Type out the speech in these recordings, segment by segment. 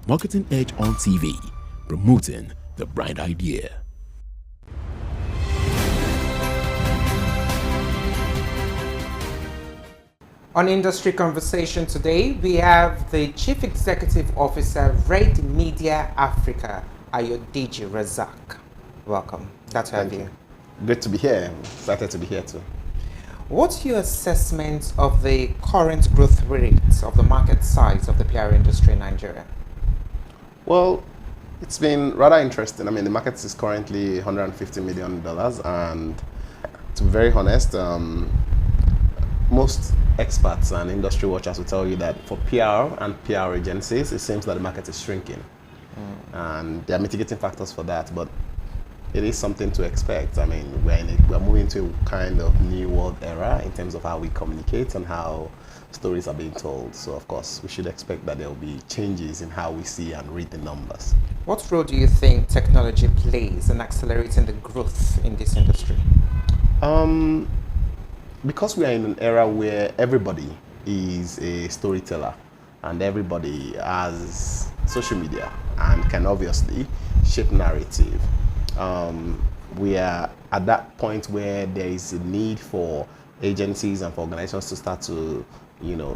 Marketing Edge on TV, promoting the bright idea. On Industry Conversation today, we have the Chief Executive Officer, Red Media Africa, Ayodeji Razaq. Welcome. Glad to have you. Good to be here. Excited to be here too. What's your assessment of the current growth rates of the market size of the PR industry in Nigeria? Well, it's been rather interesting. I mean, the market is currently $150 million, and to be very honest, most experts and industry watchers will tell you that for PR and PR agencies, it seems that the market is shrinking. And there are mitigating factors for that, but it is something to expect. I mean, we're moving to a kind of new world era in terms of how we communicate and how stories are being told. So, of course, we should expect that there will be changes in how we see and read the numbers. What role do you think technology plays in accelerating the growth in this industry? Because we are in an era where everybody is a storyteller and everybody has social media and can obviously shape narrative, we are at that point where there is a need for agencies and for organizations to start to,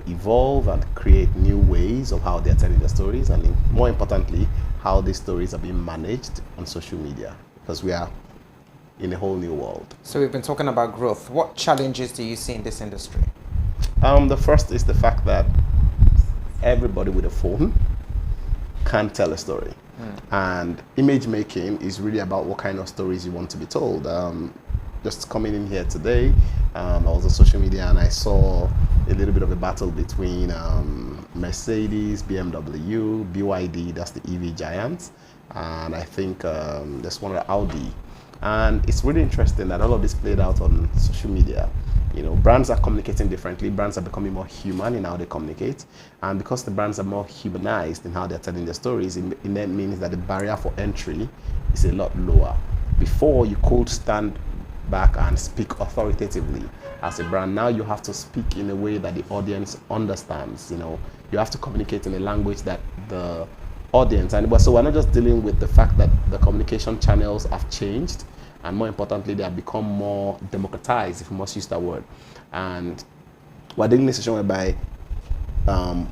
evolve and create new ways of how they're telling their stories, and more importantly, how these stories are being managed on social media, because we are in a whole new world. So we've been talking about growth. What challenges do you see in this industry? The first is the fact that everybody with a phone can tell a story. And image making is really about what kind of stories you want to be told. Just coming in here today, I was on social media and I saw a little bit of a battle between Mercedes, BMW, BYD, that's the EV giants, and I think there's one of Audi. And it's really interesting that all of this played out on social media. Brands are communicating differently. Brands are becoming more human in how they communicate. And because the brands are more humanized in how they're telling their stories, it means that the barrier for entry is a lot lower. Before, you could stand back and speak authoritatively as a brand. Now you have to speak in a way that the audience understands. You have to communicate in a language that the audience, so we're not just dealing with the fact that the communication channels have changed, and more importantly, they have become more democratized, if we must use that word. And we're dealing in a situation whereby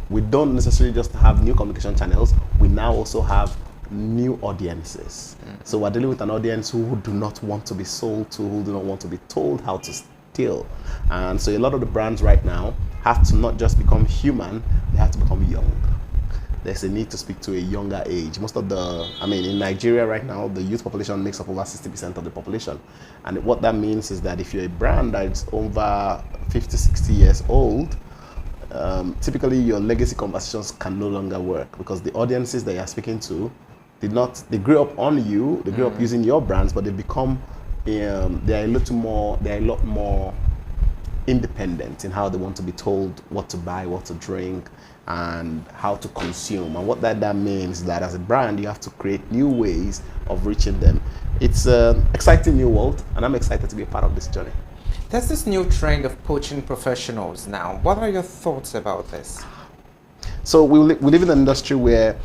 we don't necessarily just have new communication channels, we now also have new audiences. So we're dealing with an audience who do not want to be sold to, who do not want to be told how to steal. And so a lot of the brands right now have to not just become human, they have to become young. There's a need to speak to a younger age. In Nigeria right now, the youth population makes up over 60% of the population. And what that means is that if you're a brand that's over 50, 60 years old, typically your legacy conversations can no longer work, because the audiences that you're speaking to, they grew up on you, they grew up using your brands, but they become, they're a lot more independent in how they want to be told what to buy, what to drink, and how to consume. And what that means is that as a brand, you have to create new ways of reaching them. It's an exciting new world, and I'm excited to be a part of this journey. There's this new trend of poaching professionals now. What are your thoughts about this? So we live in an industry where,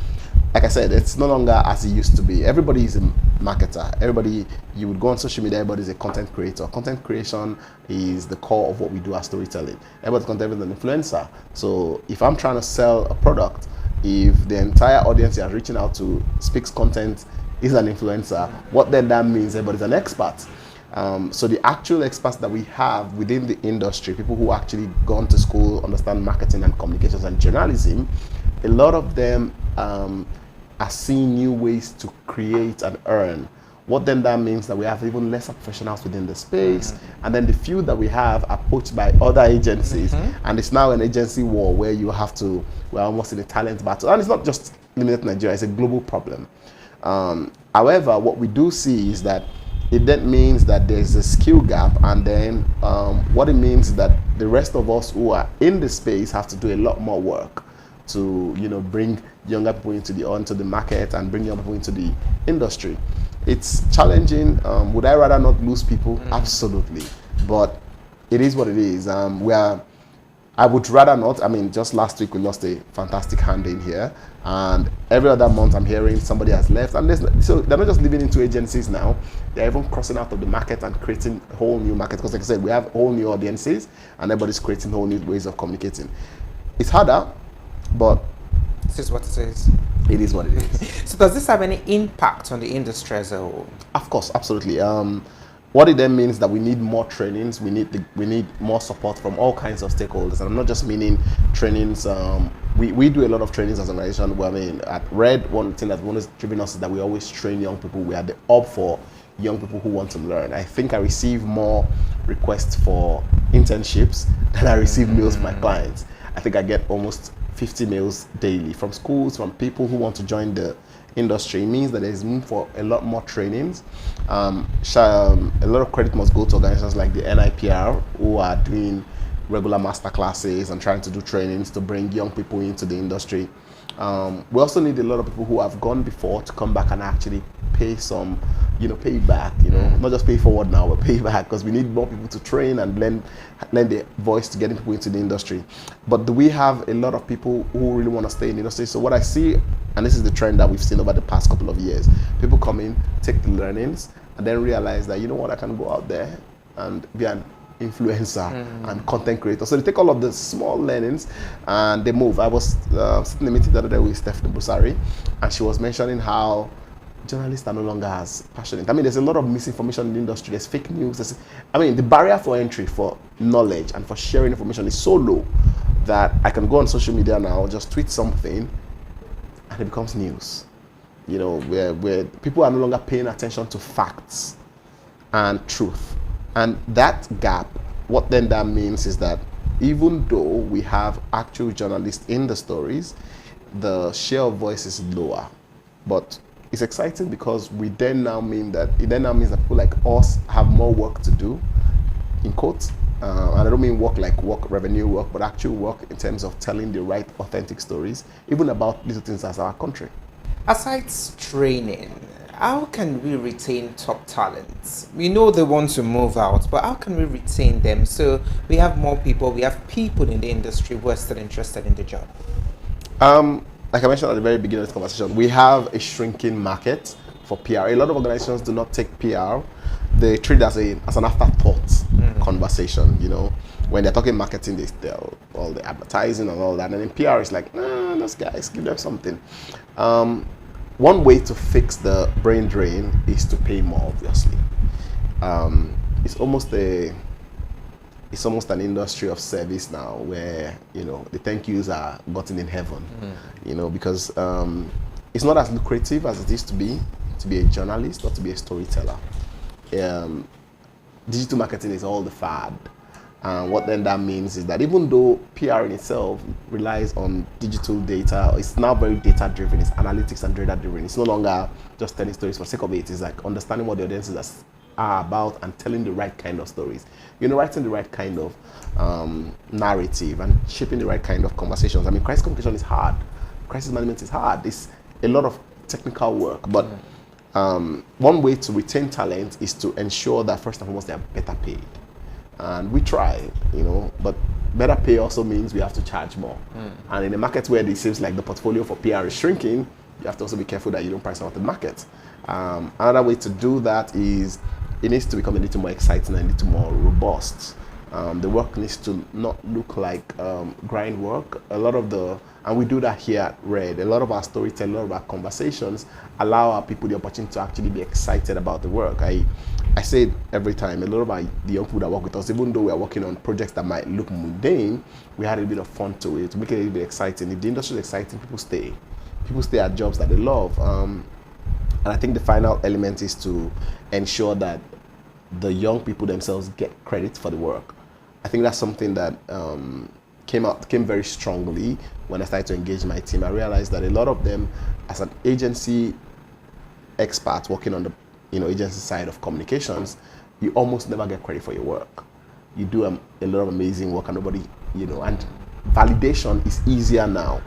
like I said, it's no longer as it used to be. Everybody is a marketer. You would go on social media, everybody's a content creator. Content creation is the core of what we do as storytelling. Everybody's content is an influencer. So if I'm trying to sell a product, if the entire audience you're reaching out to speaks content is an influencer, what then that means everybody's an expert. So the actual experts that we have within the industry, people who actually gone to school, understand marketing and communications and journalism, a lot of them are seeing new ways to create and earn. What then that means that we have even lesser professionals within the space, and then the few that we have are poached by other agencies, and it's now an agency war where we're almost in a talent battle. And it's not just limited to Nigeria, it's a global problem. However, what we do see is that it then means that there's a skill gap, and then what it means is that the rest of us who are in the space have to do a lot more work to bring younger people onto the market and bring young people into the industry. It's challenging. Would I rather not lose people? Absolutely. But it is what it is. I would rather not. I mean, just last week we lost a fantastic hand in here, and every other month I'm hearing somebody has left. And so they're not just living into agencies now; they're even crossing out of the market and creating a whole new market. Because, like I said, we have whole new audiences, and everybody's creating whole new ways of communicating. It's harder, but this is what it is. It is what it is. So, does this have any impact on the industry as a whole? Of course, absolutely. What it then means that we need more trainings, we need more support from all kinds of stakeholders. And I'm not just meaning trainings. We do a lot of trainings as an organization. I mean, at Red, one thing that one is driven us is that we always train young people. We are the hub for young people who want to learn. I think I receive more requests for internships than I receive mails from my clients. I think I get almost 50 mails daily from schools, from people who want to join the industry. It means that there's room for a lot more trainings. A lot of credit must go to organizations like the NIPR, who are doing regular master classes and trying to do trainings to bring young people into the industry. We also need a lot of people who have gone before to come back and actually pay some, pay back, not just pay forward now, but pay back, because we need more people to train and lend their voice to getting people into the industry. But do we have a lot of people who really want to stay in the industry? So what I see, and this is the trend that we've seen over the past couple of years, people come in, take the learnings, and then realize that, I can go out there and be an influencer and content creator. So they take all of the small learnings and they move. I was sitting in a meeting the other day with Stephanie Busari, and she was mentioning how journalists are no longer as passionate. I mean, there's a lot of misinformation in the industry. There's fake news. The barrier for entry for knowledge and for sharing information is so low that I can go on social media now, just tweet something, and it becomes news. Where people are no longer paying attention to facts and truth. And that gap, what then that means is that even though we have actual journalists in the stories, the share of voice is lower. But it's exciting because it then now means that people like us have more work to do, in quotes. And I don't mean work like work, revenue work, but actual work in terms of telling the right, authentic stories, even about little things as our country. Aside training, how can we retain top talents? We know they want to move out, but how can we retain them so we have more people, we have people in the industry who are still interested in the job? Like I mentioned at the very beginning of this conversation, we have a shrinking market for PR. A lot of organizations do not take PR. They treat it as an afterthought conversation, When they're talking marketing, they tell all the advertising and all that. And in PR, it's like, those guys, give them something. One way to fix the brain drain is to pay more, obviously. It's almost an industry of service now where, the thank yous are gotten in heaven, because it's not as lucrative as it used to be a journalist or to be a storyteller. Digital marketing is all the fad. And what then that means is that even though PR in itself relies on digital data, it's now very data driven, it's analytics and data driven. It's no longer just telling stories for the sake of it. It's like understanding what the audiences are about and telling the right kind of stories. Writing the right kind of narrative and shaping the right kind of conversations. I mean, crisis communication is hard. Crisis management is hard. It's a lot of technical work. But one way to retain talent is to ensure that first and foremost they are better paid. And we try, but better pay also means we have to charge more. And in a market where it seems like the portfolio for PR is shrinking, you have to also be careful that you don't price out the market. Another way to do that is it needs to become a little more exciting and a little more robust. The work needs to not look like grind work. And we do that here at Red. A lot of our storytelling, a lot of our conversations allow our people the opportunity to actually be excited about the work. I say it every time, a lot of the young people that work with us, even though we are working on projects that might look mundane, we had a bit of fun to it, to make it a little bit exciting. If the industry is exciting, people stay. People stay at jobs that they love. And I think the final element is to ensure that the young people themselves get credit for the work. I think that's something that came very strongly when I started to engage my team. I realized that a lot of them, as an agency expert working on the agency side of communications, you almost never get credit for your work. You do a lot of amazing work and nobody, and validation is easier now.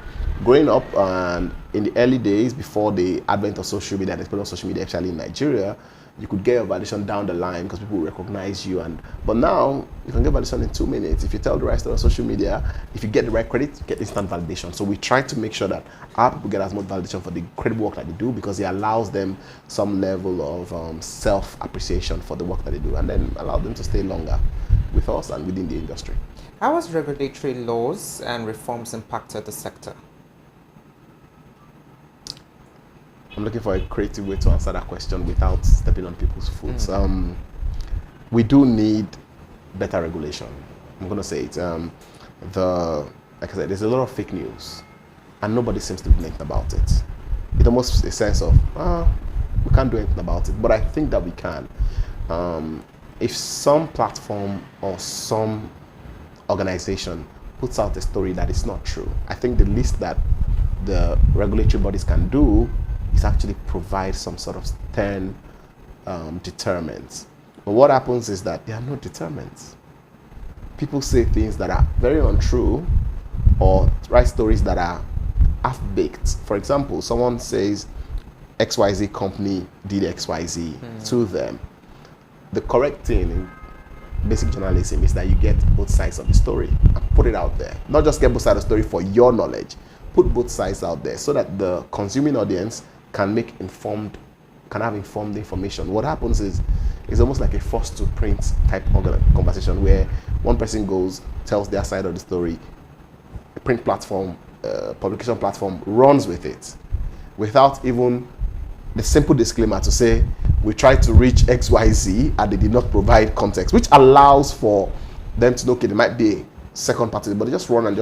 Growing up and in the early days before the advent of social media and exposure of social media, actually in Nigeria, you could get your validation down the line because people recognize you. But now you can get validation in 2 minutes. If you tell the right story on social media, if you get the right credit, you get instant validation. So we try to make sure that our people get as much validation for the incredible work that they do, because it allows them some level of self-appreciation for the work that they do, and then allow them to stay longer with us and within the industry. How has regulatory laws and reforms impacted the sector? I'm looking for a creative way to answer that question without stepping on people's foot. We do need better regulation. I'm going to say it. Like I said, there's a lot of fake news, and nobody seems to be thinking about it. It almost a sense of, we can't do anything about it. But I think that we can. If some platform or some organization puts out a story that is not true, I think the least that the regulatory bodies can do is actually provide some sort of stern deterrents. But what happens is that there are no deterrents. People say things that are very untrue or write stories that are half-baked. For example, someone says XYZ company did XYZ to them. The correct thing in basic journalism is that you get both sides of the story and put it out there. Not just get both sides of the story for your knowledge. Put both sides out there so that the consuming audience can have informed information. What happens is, it's almost like a forced to print type conversation where one person goes, tells their side of the story, a print platform, publication platform runs with it without even the simple disclaimer to say, we tried to reach XYZ and they did not provide context, which allows for them to know, okay, there might be second party, but they just run it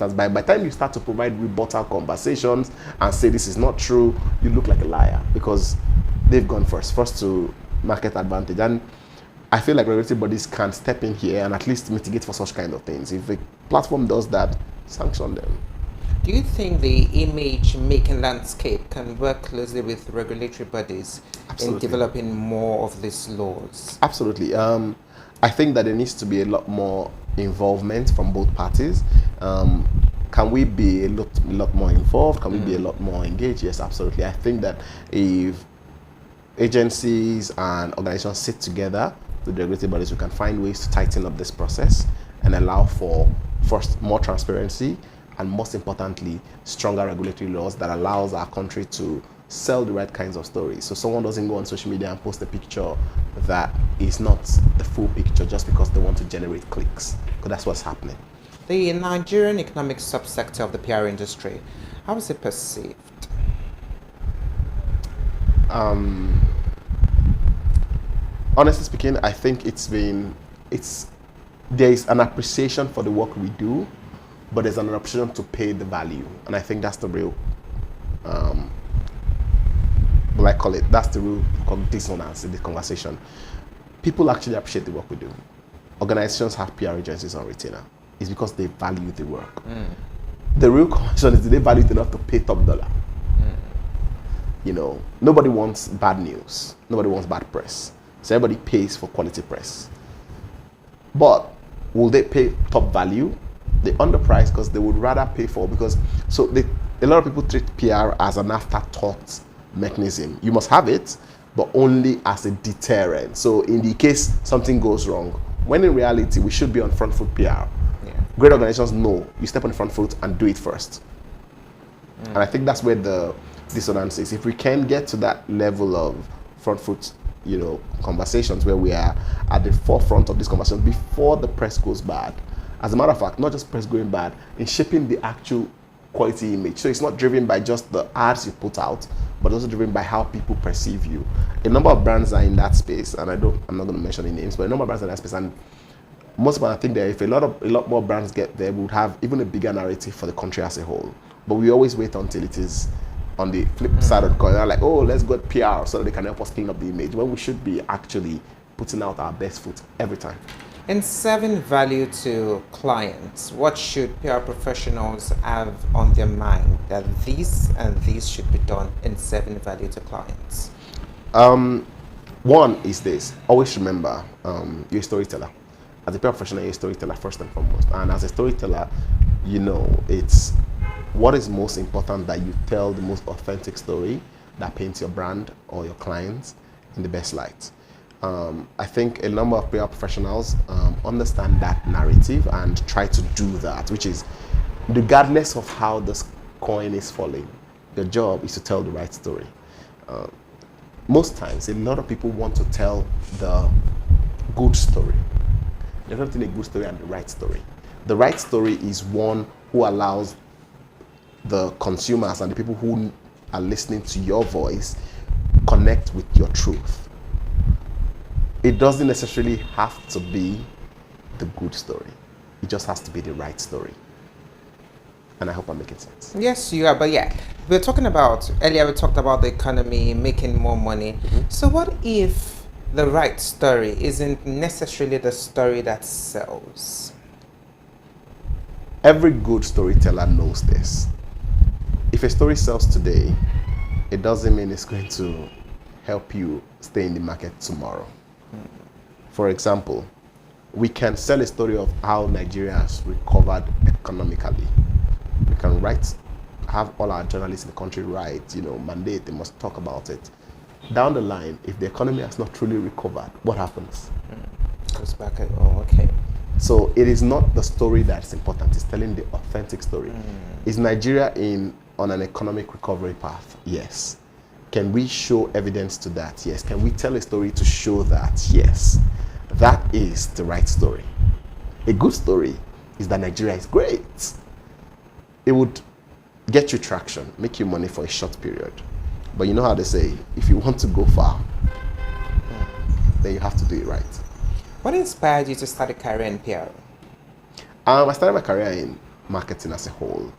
as by the time you start to provide rebuttal conversations and say this is not true, you look like a liar, because they've gone first to market advantage. And I feel like regulatory bodies can step in here and at least mitigate for such kind of things. If a platform does that, sanction them. Do you think the image making landscape can work closely with regulatory bodies in developing more of these laws? Absolutely. I think that there needs to be a lot more involvement from both parties. Can we be a lot more involved? Can we be a lot more engaged? Yes, absolutely. I think that if agencies and organizations sit together with regulatory bodies, we can find ways to tighten up this process and allow for, first, more transparency, and most importantly, stronger regulatory laws that allows our country to sell the right kinds of stories. So someone doesn't go on social media and post a picture that is not the full picture just because they want to generate clicks, because that's what's happening. The Nigerian economic subsector of the PR industry, how is it perceived? Honestly speaking, I think there is an appreciation for the work we do, but there's an appreciation to pay the value. And I think that's the real, that's the real dissonance in the conversation. People actually appreciate the work we do. Organizations have PR agencies on retainer. It's because they value the work. The real question is, do they value it enough to pay top dollar? You know, nobody wants bad news. Nobody wants bad press. So everybody pays for quality press. But will they pay top value? They underprice because they would rather pay for, a lot of people treat PR as an afterthought mechanism. You must have it, but only as a deterrent. So in the case something goes wrong, when in reality we should be on front foot PR. Yeah. Great organizations know you step on the front foot and do it first. And I think that's where the dissonance is. If we can get to that level of front foot, conversations where we are at the forefront of this conversation before the press goes bad. As a matter of fact, not just press going bad, in shaping the actual quality image. So it's not driven by just the ads you put out, but also driven by how people perceive you. A number of brands are in that space, and I'm not going to mention any names, but a number of brands are in that space. And most of them, I think that if a lot more brands get there, we would have even a bigger narrative for the country as a whole. But we always wait until it is on the flip side of the coin. They're like, oh, let's go PR so that they can help us clean up the image, when we should be actually putting out our best foot every time. In serving value to clients, what should PR professionals have on their mind that this and this should be done in serving value to clients? One is this: always remember, you're a storyteller. As a PR professional, you're a storyteller first and foremost. And as a storyteller, it's what is most important, that you tell the most authentic story that paints your brand or your clients in the best light. I think a number of PR professionals understand that narrative and try to do that, which is, regardless of how this coin is falling, your job is to tell the right story. Most times, a lot of people want to tell the good story. There's nothing a good story and the right story. The right story is one who allows the consumers and the people who are listening to your voice connect with your truth. It doesn't necessarily have to be the good story. It just has to be the right story. And I hope I'm making sense. Yes, you are. But yeah, earlier we talked about the economy, making more money. So what if the right story isn't necessarily the story that sells? Every good storyteller knows this. If a story sells today, it doesn't mean it's going to help you stay in the market tomorrow. For example, we can sell a story of how Nigeria has recovered economically. We can have all our journalists in the country write, mandate, they must talk about it. Down the line, if the economy has not truly recovered, what happens? Goes back at, okay. So it is not the story that's important, it's telling the authentic story. Is Nigeria on an economic recovery path? Yes. Can we show evidence to that? Yes. Can we tell a story to show that? Yes. That is the right story. A good story is that Nigeria is great. It would get you traction, make you money for a short period. But you know how they say, if you want to go far, then you have to do it right. What inspired you to start a career in PR? I started my career in marketing as a whole.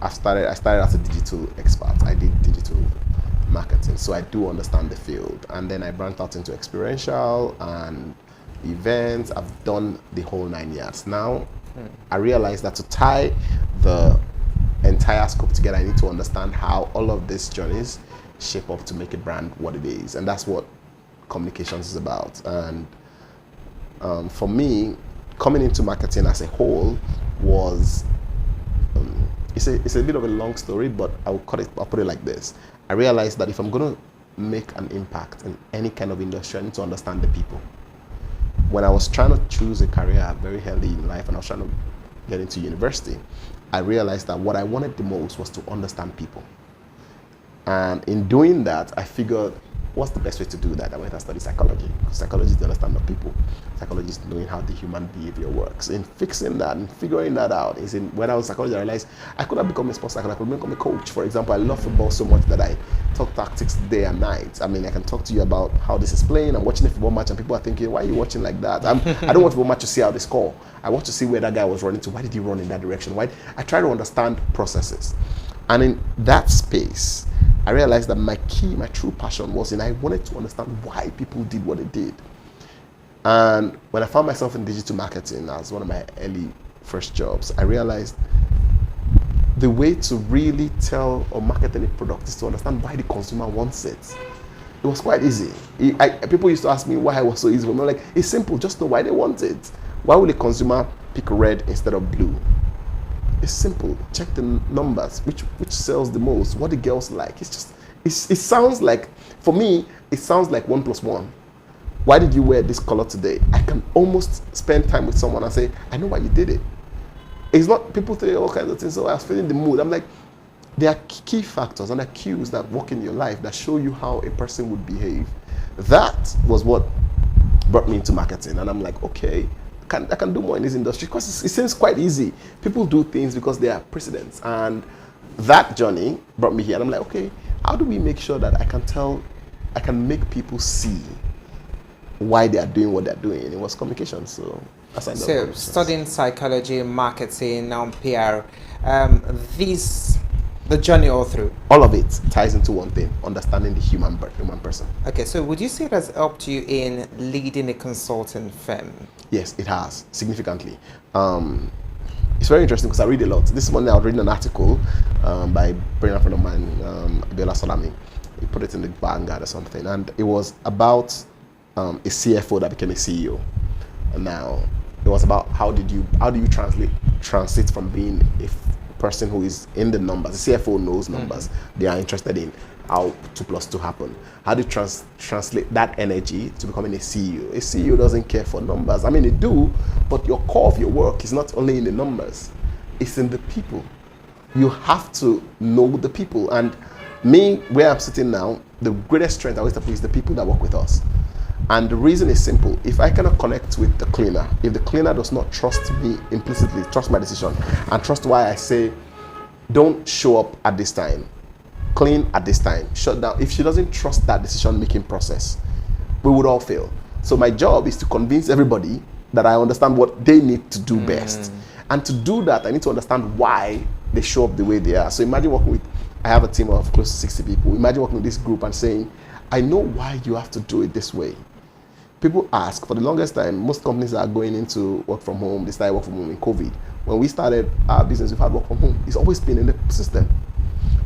I started as a digital expert. I did digital marketing, so I do understand the field. And then I branched out into experiential and events. I've done the whole 9 yards. Now, I realized that to tie the entire scope together, I need to understand how all of these journeys shape up to make a brand what it is. And that's what communications is about. And for me, coming into marketing as a whole was, it's a bit of a long story, but I'll put it like this. I realized that if I'm going to make an impact in any kind of industry, I need to understand the people. When I was trying to choose a career very early in life and I was trying to get into university, I realized that what I wanted the most was to understand people. And in doing that, I figured, what's the best way to do that? I went and studied psychology. Psychology is the understanding of people. Psychology is knowing how the human behavior works. In fixing that and figuring that out, when I was in psychology, I realized I could have become a sports psychologist, I could become a coach. For example, I love football so much that I talk tactics day and night. I mean, I can talk to you about how this is playing. I'm watching a football match and people are thinking, why are you watching like that? I don't watch football match to see how they score. I want to see where that guy was running to. Why did he run in that direction? I try to understand processes. And in that space, I realized that my true passion was I wanted to understand why people did what they did. And when I found myself in digital marketing as one of my early first jobs, I realized the way to really tell or market any product is to understand why the consumer wants it. It was quite easy. People used to ask me why it was so easy. I'm like, it's simple, just know why they want it. Why would a consumer pick red instead of blue? It's simple. Check the numbers. Which sells the most? What the girls like? It sounds like, for me, it sounds like 1 + 1. Why did you wear this color today? I can almost spend time with someone and say, I know why you did it. It's not, people say all kinds of things, so I was feeling the mood. I'm like, there are key factors and cues that work in your life that show you how a person would behave. That was what brought me into marketing. And I'm like, okay, I can do more in this industry because it seems quite easy. People do things because there are precedents. And that journey brought me here. And I'm like, okay, how do we make sure that I can make people see why they are doing what they're doing? It was communication. So I signed up. So studying psychology, marketing, now PR, the journey all through. All of it ties into one thing: understanding the human person. Okay, so would you say it has helped you in leading a consulting firm? Yes, it has significantly. It's very interesting because I read a lot. This morning I was reading an article by a brilliant friend of mine, Abiola Salami. He put it in the Vanguard or something, and it was about a CFO that became a CEO. And now it was about how do you transit from being person who is in the numbers. The CFO knows numbers. They are interested in how 2 plus 2 happen. How do you translate that energy to becoming a CEO? A CEO doesn't care for numbers. I mean, they do, but your core of your work is not only in the numbers, it's in the people. You have to know the people. And me, where I'm sitting now, the greatest strength I always tell people is the people that work with us. And the reason is simple. If I cannot connect with the cleaner, if the cleaner does not trust me implicitly, trust my decision, and trust why I say, don't show up at this time, clean at this time, shut down. If she doesn't trust that decision-making process, we would all fail. So my job is to convince everybody that I understand what they need to do best. And to do that, I need to understand why they show up the way they are. So imagine working with, I have a team of close to 60 people. Imagine working with this group and saying, I know why you have to do it this way. People ask, for the longest time, most companies are going into work from home. They started work from home in COVID. When we started our business, we've had work from home. It's always been in the system.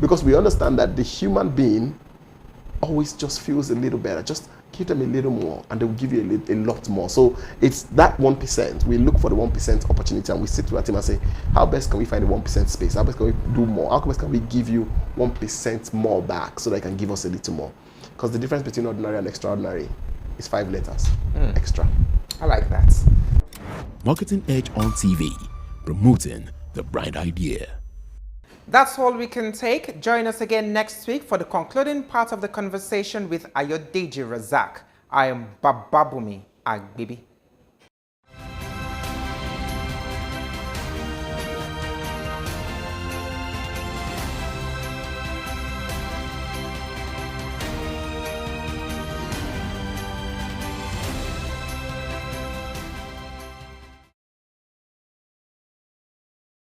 Because we understand that the human being always just feels a little better. Just give them a little more and they will give you a lot more. So it's that 1%. We look for the 1% opportunity and we sit with our team and say, how best can we find the 1% space? How best can we do more? How best can we give you 1% more back so they can give us a little more? Because the difference between ordinary and extraordinary is 5 letters extra. I like that. Marketing Edge on TV, promoting the bright idea. That's all we can take. Join us again next week for the concluding part of the conversation with Ayodeji Razaq. I am Bababumi Agbibi.